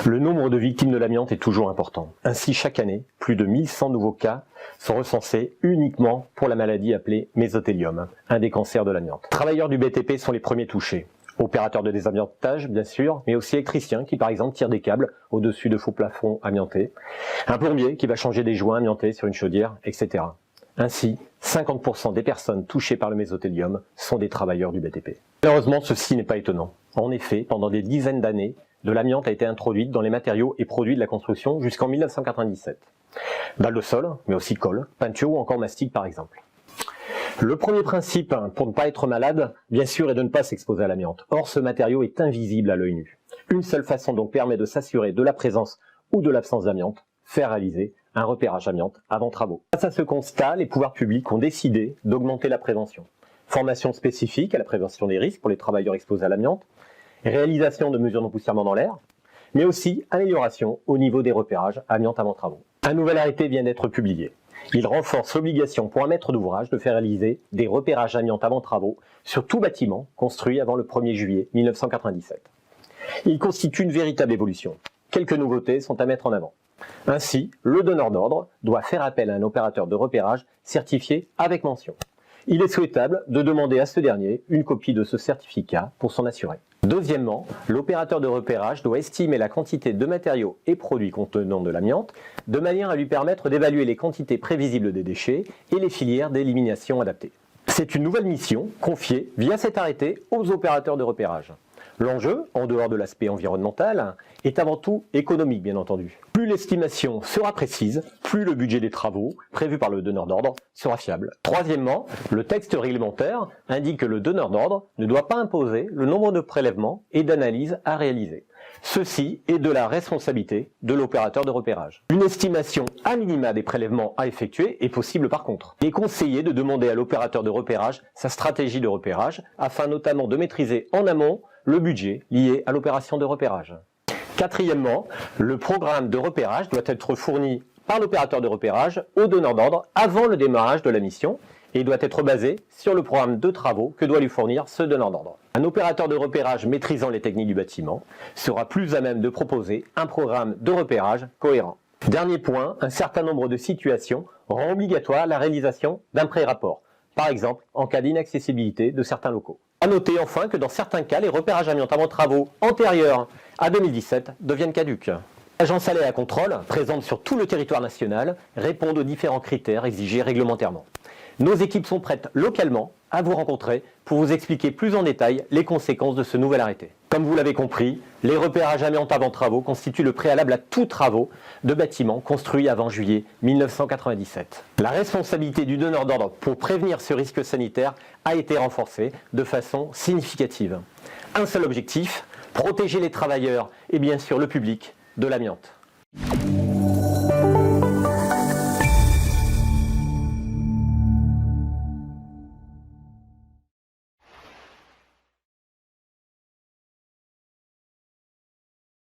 Le nombre de victimes de l'amiante est toujours important. Ainsi, chaque année, plus de 1100 nouveaux cas sont recensés uniquement pour la maladie appelée mésothéliome, un des cancers de l'amiante. Travailleurs du BTP sont les premiers touchés. Opérateurs de désamiantage, bien sûr, mais aussi électriciens qui, par exemple, tirent des câbles au-dessus de faux plafonds amiantés. Un plombier qui va changer des joints amiantés sur une chaudière, etc. Ainsi, 50% des personnes touchées par le mésothéliome sont des travailleurs du BTP. Malheureusement, ceci n'est pas étonnant. En effet, pendant des dizaines d'années, de l'amiante a été introduite dans les matériaux et produits de la construction jusqu'en 1997. Dalles de sol, mais aussi colle, peinture ou encore mastic par exemple. Le premier principe pour ne pas être malade, bien sûr, est de ne pas s'exposer à l'amiante. Or, ce matériau est invisible à l'œil nu. Une seule façon donc permet de s'assurer de la présence ou de l'absence d'amiante, faire réaliser un repérage amiante avant travaux. Face à ce constat, les pouvoirs publics ont décidé d'augmenter la prévention. Formation spécifique à la prévention des risques pour les travailleurs exposés à l'amiante, réalisation de mesures d'empoussièrement dans l'air, mais aussi amélioration au niveau des repérages amiante avant travaux. Un nouvel arrêté vient d'être publié. Il renforce l'obligation pour un maître d'ouvrage de faire réaliser des repérages amiante avant travaux sur tout bâtiment construit avant le 1er juillet 1997. Il constitue une véritable évolution. Quelques nouveautés sont à mettre en avant. Ainsi, le donneur d'ordre doit faire appel à un opérateur de repérage certifié avec mention. Il est souhaitable de demander à ce dernier une copie de ce certificat pour s'en assurer. Deuxièmement, l'opérateur de repérage doit estimer la quantité de matériaux et produits contenant de l'amiante de manière à lui permettre d'évaluer les quantités prévisibles des déchets et les filières d'élimination adaptées. C'est une nouvelle mission confiée via cet arrêté aux opérateurs de repérage. L'enjeu, en dehors de l'aspect environnemental, est avant tout économique bien entendu. Plus l'estimation sera précise, plus le budget des travaux prévu par le donneur d'ordre sera fiable. Troisièmement, le texte réglementaire indique que le donneur d'ordre ne doit pas imposer le nombre de prélèvements et d'analyses à réaliser. Ceci est de la responsabilité de l'opérateur de repérage. Une estimation à minima des prélèvements à effectuer est possible par contre. Il est conseillé de demander à l'opérateur de repérage sa stratégie de repérage afin notamment de maîtriser en amont le budget lié à l'opération de repérage. Quatrièmement, le programme de repérage doit être fourni par l'opérateur de repérage au donneur d'ordre avant le démarrage de la mission et doit être basé sur le programme de travaux que doit lui fournir ce donneur d'ordre. Un opérateur de repérage maîtrisant les techniques du bâtiment sera plus à même de proposer un programme de repérage cohérent. Dernier point, un certain nombre de situations rend obligatoire la réalisation d'un pré-rapport, par exemple en cas d'inaccessibilité de certains locaux. À noter enfin que dans certains cas, les repérages amiante avant travaux antérieurs à 2017 deviennent caducs. L'agence Aléa Contrôle, présente sur tout le territoire national, répond aux différents critères exigés réglementairement. Nos équipes sont prêtes localement à vous rencontrer pour vous expliquer plus en détail les conséquences de ce nouvel arrêté. Comme vous l'avez compris, les repérages amiante avant travaux constituent le préalable à tous travaux de bâtiments construits avant juillet 1997. La responsabilité du donneur d'ordre pour prévenir ce risque sanitaire a été renforcée de façon significative. Un seul objectif, protéger les travailleurs et bien sûr le public de l'amiante.